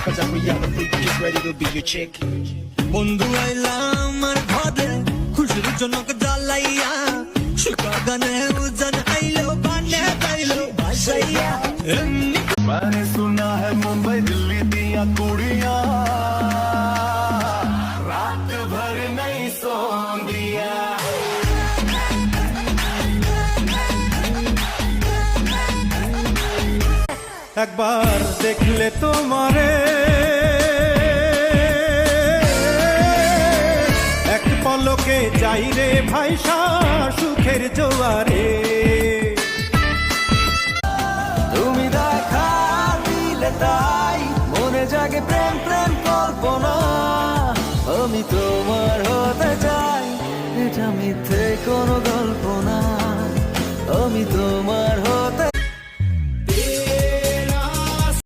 cause I free out the freak just ready to be your chick. বন্ধু আইলাম আর ঘরে খুশির জনক জ্বালাইয়া সুখা গানে উজান আইলো বানে গাইলো ভাসাইয়া मैंने सुना है मुंबई दिल्ली दिया कुड़ियां रात भर नहीं सोंदिया একবার দেখলে তোমারে এক পলকে যাই রে ভাইসা সুখের জোয়ারে। তুমি দেখা দিলে তাই মনে জাগে প্রেম প্রেম কল্পনা আমি তোমার হতে চাই এটা মিথ্যে কোনো গল্প না আমি তোমার